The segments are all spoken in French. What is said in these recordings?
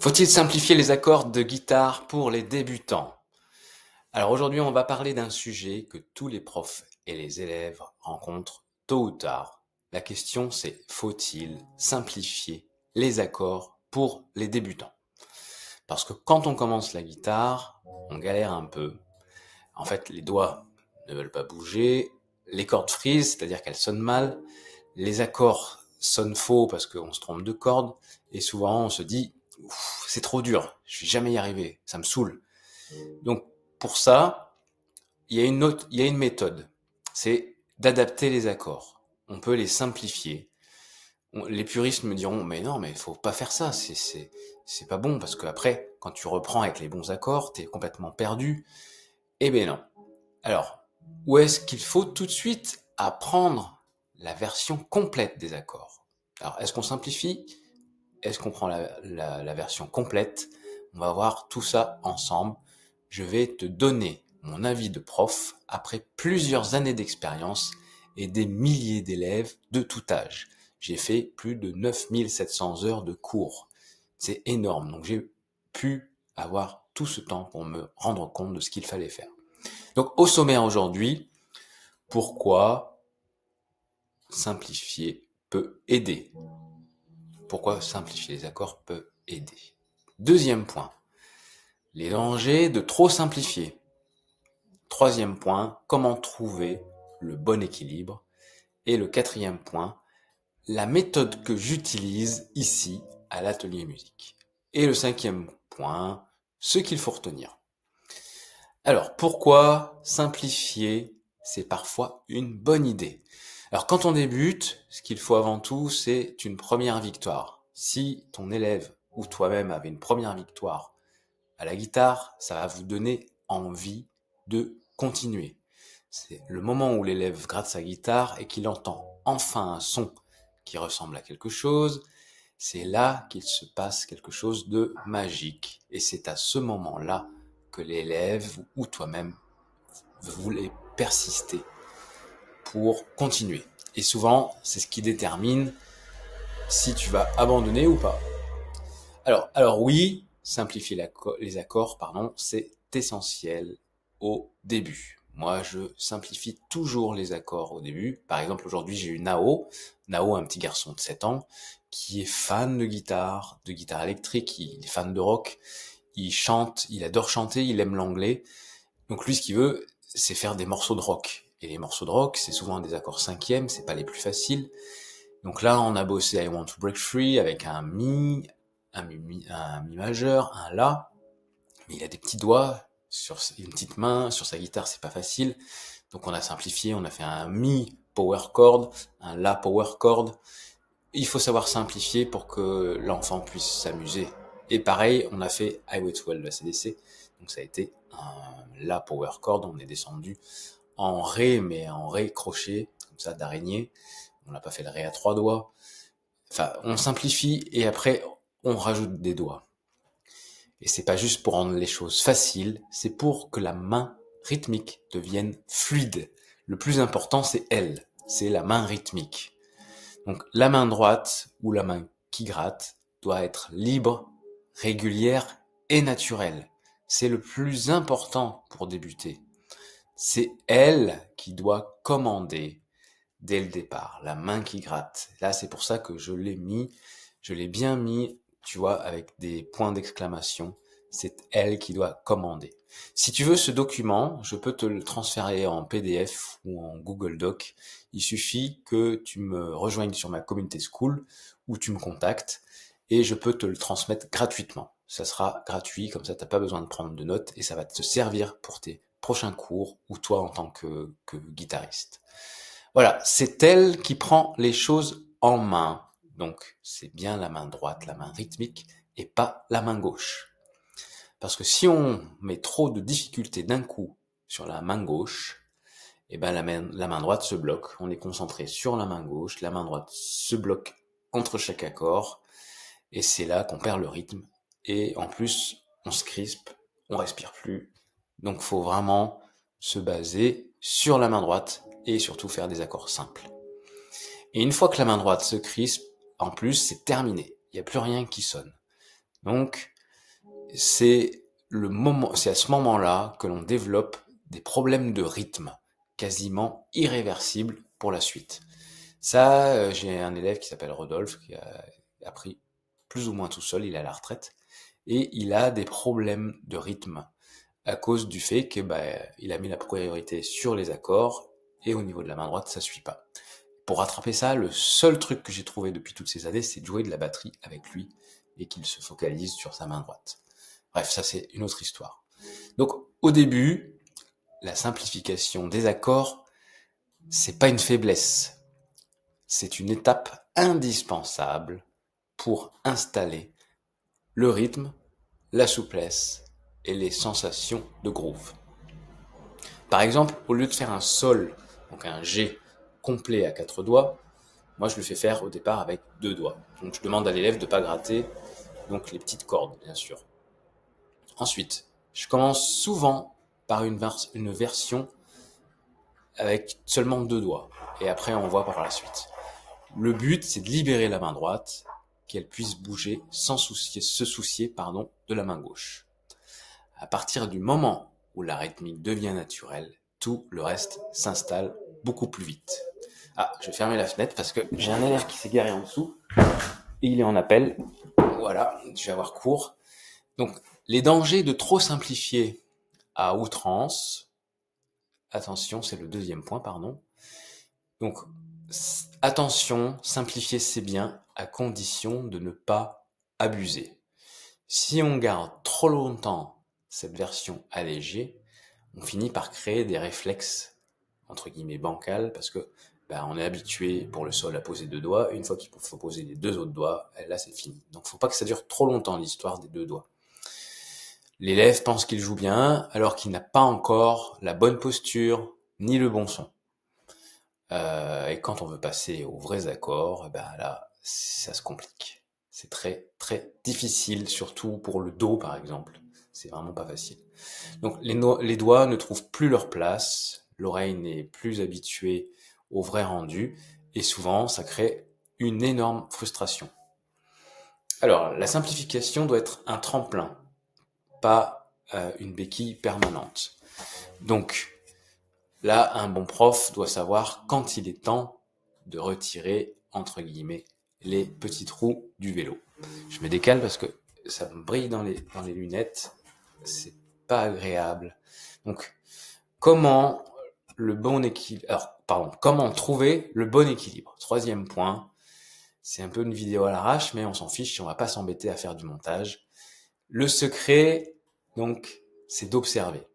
Faut-il simplifier les accords de guitare pour les débutants? Alors aujourd'hui, on va parler d'un sujet que tous les profs et les élèves rencontrent tôt ou tard. La question c'est, faut-il simplifier les accords pour les débutants? Parce que quand on commence la guitare, on galère un peu. En fait, les doigts ne veulent pas bouger, les cordes frisent, c'est-à-dire qu'elles sonnent mal, les accords sonnent faux parce qu'on se trompe de cordes, et souvent on se dit c'est trop dur, je vais jamais y arriver, ça me saoule. Donc pour ça, il y a une méthode, c'est d'adapter les accords. On peut les simplifier. Les puristes me diront mais non, mais faut pas faire ça, c'est pas bon parce que après quand tu reprends avec les bons accords, t'es complètement perdu. Eh ben non. Alors, où est-ce qu'il faut tout de suite apprendre la version complète des accords? Alors, est-ce qu'on simplifie? Est-ce qu'on prend la version complète? On va voir tout ça ensemble. Je vais te donner mon avis de prof après plusieurs années d'expérience et des milliers d'élèves de tout âge. J'ai fait plus de 9700 heures de cours. C'est énorme, donc j'ai pu avoir tout ce temps pour me rendre compte de ce qu'il fallait faire. Donc au sommaire aujourd'hui, pourquoi simplifier peut aider? Pourquoi simplifier les accords peut aider? Deuxième point, les dangers de trop simplifier. Troisième point, comment trouver le bon équilibre. Et le quatrième point, la méthode que j'utilise ici à l'atelier musique. Et le cinquième point, ce qu'il faut retenir. Alors, pourquoi simplifier, c'est parfois une bonne idée? Alors, quand on débute, ce qu'il faut avant tout, c'est une première victoire. Si ton élève ou toi-même avez une première victoire à la guitare, ça va vous donner envie de continuer. C'est le moment où l'élève gratte sa guitare et qu'il entend enfin un son qui ressemble à quelque chose, c'est là qu'il se passe quelque chose de magique. Et c'est à ce moment-là que l'élève ou toi-même voulez persister pour continuer. Et souvent, c'est ce qui détermine si tu vas abandonner ou pas. Alors oui, simplifier les accords, c'est essentiel au début. Moi, je simplifie toujours les accords au début. Par exemple, aujourd'hui, j'ai eu Nao, un petit garçon de 7 ans, qui est fan de guitare électrique, il est fan de rock, il chante, il adore chanter, il aime l'anglais. Donc lui, ce qu'il veut, c'est faire des morceaux de rock. Et les morceaux de rock, c'est souvent des accords cinquièmes, c'est pas les plus faciles. Donc là, on a bossé I Want to Break Free avec un mi majeur, un la. Mais il a des petits doigts, une petite main, sur sa guitare, c'est pas facile. Donc on a simplifié, on a fait un mi power chord, un la power chord. Il faut savoir simplifier pour que l'enfant puisse s'amuser. Et pareil, on a fait Highway to Hell de la CDC. Donc ça a été un la power chord, on est descendu en ré, mais en ré crochet, comme ça, d'araignée. On n'a pas fait le ré à 3 doigts. Enfin, on simplifie et après, on rajoute des doigts. Et c'est pas juste pour rendre les choses faciles, c'est pour que la main rythmique devienne fluide. Le plus important, c'est elle. C'est la main rythmique. Donc, la main droite ou la main qui gratte doit être libre, régulière et naturelle. C'est le plus important pour débuter. C'est elle qui doit commander dès le départ, la main qui gratte. Là, c'est pour ça que je l'ai bien mis, tu vois, avec des points d'exclamation. C'est elle qui doit commander. Si tu veux ce document, je peux te le transférer en PDF ou en Google Doc. Il suffit que tu me rejoignes sur ma communauté school ou tu me contactes et je peux te le transmettre gratuitement. Ça sera gratuit, comme ça t'as pas besoin de prendre de notes et ça va te servir pour tes prochains cours ou toi en tant que guitariste. Voilà, c'est elle qui prend les choses en main. Donc, c'est bien la main droite, la main rythmique, et pas la main gauche. Parce que si on met trop de difficultés d'un coup sur la main gauche, eh ben la main droite se bloque. On est concentré sur la main gauche, la main droite se bloque entre chaque accord, et c'est là qu'on perd le rythme. Et en plus, on se crispe, on respire plus. Donc, faut vraiment se baser sur la main droite et surtout faire des accords simples. Et une fois que la main droite se crispe, en plus, c'est terminé. Il n'y a plus rien qui sonne. Donc, c'est c'est à ce moment-là que l'on développe des problèmes de rythme quasiment irréversibles pour la suite. Ça, j'ai un élève qui s'appelle Rodolphe qui a appris plus ou moins tout seul, il est à la retraite, et il a des problèmes de rythme à cause du fait que il a mis la priorité sur les accords et au niveau de la main droite, ça suit pas. Pour rattraper ça, le seul truc que j'ai trouvé depuis toutes ces années, c'est de jouer de la batterie avec lui et qu'il se focalise sur sa main droite. Bref, ça c'est une autre histoire. Donc au début, la simplification des accords, c'est pas une faiblesse, c'est une étape indispensable pour installer le rythme, la souplesse et les sensations de groove. Par exemple, au lieu de faire un sol, donc un G complet à 4 doigts, moi je le fais faire au départ avec 2 doigts. Donc je demande à l'élève de ne pas gratter donc les petites cordes, bien sûr. Ensuite, je commence souvent par une version avec seulement 2 doigts. Et après, on voit par la suite. Le but, c'est de libérer la main droite, qu'elle puisse bouger sans se soucier de la main gauche. À partir du moment où la rythmique devient naturelle, tout le reste s'installe beaucoup plus vite. Ah, je vais fermer la fenêtre parce que j'ai un élève qui s'est garé en dessous et il est en appel. Voilà, je vais avoir cours. Donc, les dangers de trop simplifier à outrance. Attention, c'est le deuxième point, pardon. Donc, attention, simplifier c'est bien à condition de ne pas abuser. Si on garde trop longtemps cette version allégée, on finit par créer des réflexes entre guillemets bancals parce que on est habitué pour le sol à poser 2 doigts. Une fois qu'il faut poser les 2 autres doigts, là c'est fini. Donc faut pas que ça dure trop longtemps l'histoire des 2 doigts. L'élève pense qu'il joue bien alors qu'il n'a pas encore la bonne posture ni le bon son. Et quand on veut passer aux vrais accords, là ça se complique. C'est très très difficile, surtout pour le Do par exemple. C'est vraiment pas facile. Donc les doigts ne trouvent plus leur place, l'oreille n'est plus habituée au vrai rendu, et souvent ça crée une énorme frustration. Alors la simplification doit être un tremplin, pas une béquille permanente. Donc là, un bon prof doit savoir quand il est temps de retirer, entre guillemets, les petits trous du vélo. Je me décale parce que ça me brille dans les lunettes, c'est pas agréable. Donc, comment trouver le bon équilibre? Troisième point, c'est un peu une vidéo à l'arrache, mais on s'en fiche, on va pas s'embêter à faire du montage. Le secret, donc, c'est d'observer.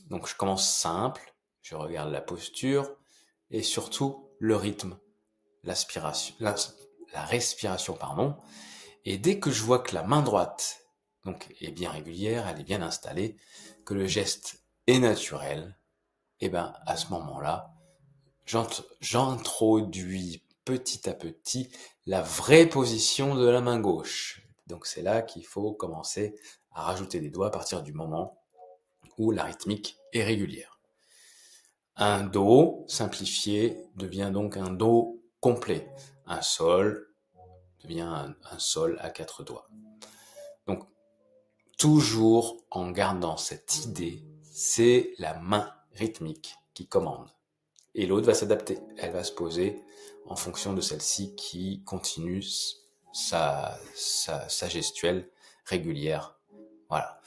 Donc, je commence simple, je regarde la posture et surtout le rythme, la respiration, pardon. Et dès que je vois que la main droite est bien régulière, elle est bien installée, que le geste est naturel, à ce moment-là, j'introduis petit à petit la vraie position de la main gauche. Donc c'est là qu'il faut commencer à rajouter des doigts à partir du moment où la rythmique est régulière. Un Do simplifié devient donc un Do complet. Un Sol devient un Sol à 4 doigts. Donc, toujours en gardant cette idée, c'est la main rythmique qui commande. Et l'autre va s'adapter. Elle va se poser en fonction de celle-ci qui continue sa gestuelle régulière. Voilà.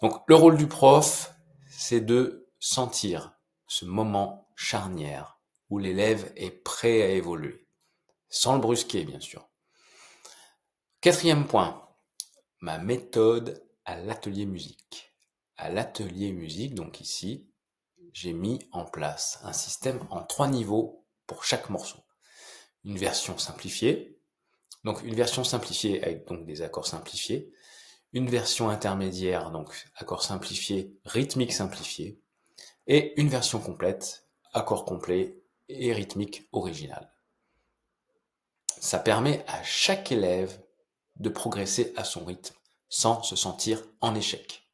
Donc, le rôle du prof, c'est de sentir ce moment charnière où l'élève est prêt à évoluer. Sans le brusquer, bien sûr. Quatrième point, ma méthode à l'atelier musique. À l'atelier musique, donc ici, j'ai mis en place un système en 3 niveaux pour chaque morceau. Une version simplifiée, donc une version simplifiée avec donc des accords simplifiés, une version intermédiaire, donc accords simplifiés, rythmique simplifié, et une version complète, accord complet et rythmique original. Ça permet à chaque élève de progresser à son rythme sans se sentir en échec.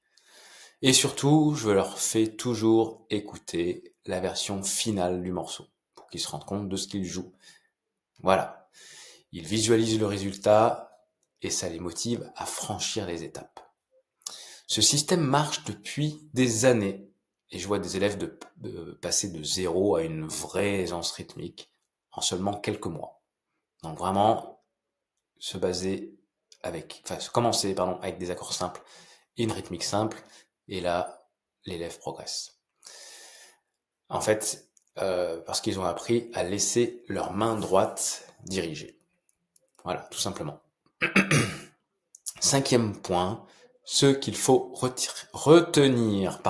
Et surtout, je leur fais toujours écouter la version finale du morceau pour qu'ils se rendent compte de ce qu'ils jouent. Voilà. Ils visualisent le résultat et ça les motive à franchir les étapes. Ce système marche depuis des années et je vois des élèves passer de zéro à une vraie aisance rythmique en seulement quelques mois. Donc vraiment, commencer avec des accords simples et une rythmique simple, et là, l'élève progresse. En fait, parce qu'ils ont appris à laisser leur main droite diriger. Voilà, tout simplement. 5e point, ce qu'il faut retenir,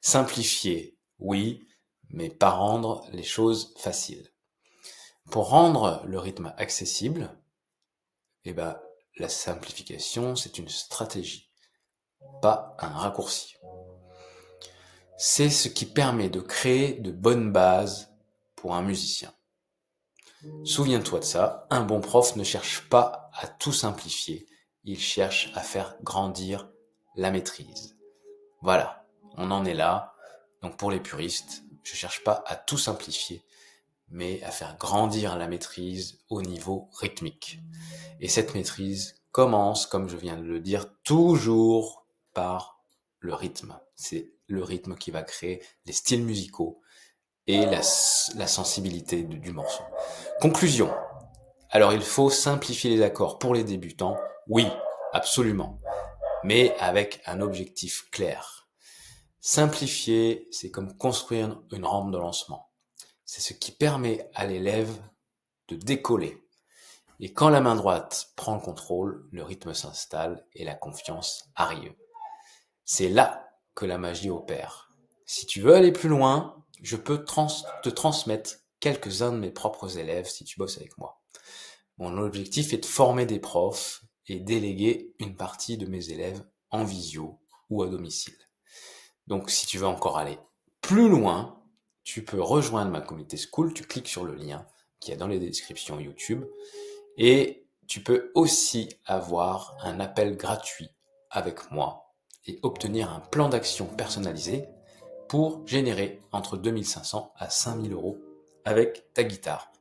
simplifier, oui, mais pas rendre les choses faciles. Pour rendre le rythme accessible, la simplification, c'est une stratégie, pas un raccourci. C'est ce qui permet de créer de bonnes bases pour un musicien. Souviens-toi de ça, un bon prof ne cherche pas à tout simplifier, il cherche à faire grandir la maîtrise. Voilà, on en est là. Donc pour les puristes, je cherche pas à tout simplifier, mais à faire grandir la maîtrise au niveau rythmique. Et cette maîtrise commence, comme je viens de le dire, toujours par le rythme. C'est le rythme qui va créer les styles musicaux et la sensibilité du morceau. Conclusion. Alors il faut simplifier les accords pour les débutants, oui, absolument, mais avec un objectif clair. Simplifier, c'est comme construire une rampe de lancement. C'est ce qui permet à l'élève de décoller. Et quand la main droite prend le contrôle, le rythme s'installe et la confiance arrive. C'est là que la magie opère. Si tu veux aller plus loin, je peux te transmettre quelques-uns de mes propres élèves si tu bosses avec moi. Mon objectif est de former des profs et déléguer une partie de mes élèves en visio ou à domicile. Donc si tu veux encore aller plus loin, tu peux rejoindre ma communauté school, tu cliques sur le lien qui est dans les descriptions YouTube et tu peux aussi avoir un appel gratuit avec moi et obtenir un plan d'action personnalisé pour générer entre 2500 à 5000 euros avec ta guitare.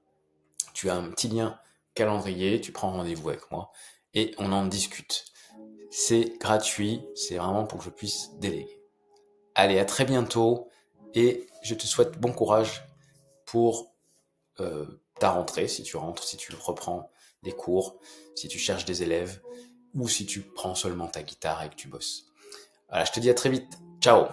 Tu as un petit lien calendrier, tu prends rendez-vous avec moi et on en discute. C'est gratuit, c'est vraiment pour que je puisse déléguer. Allez, à très bientôt et je te souhaite bon courage pour ta rentrée, si tu rentres, si tu reprends des cours, si tu cherches des élèves ou si tu prends seulement ta guitare et que tu bosses. Voilà, je te dis à très vite. Ciao!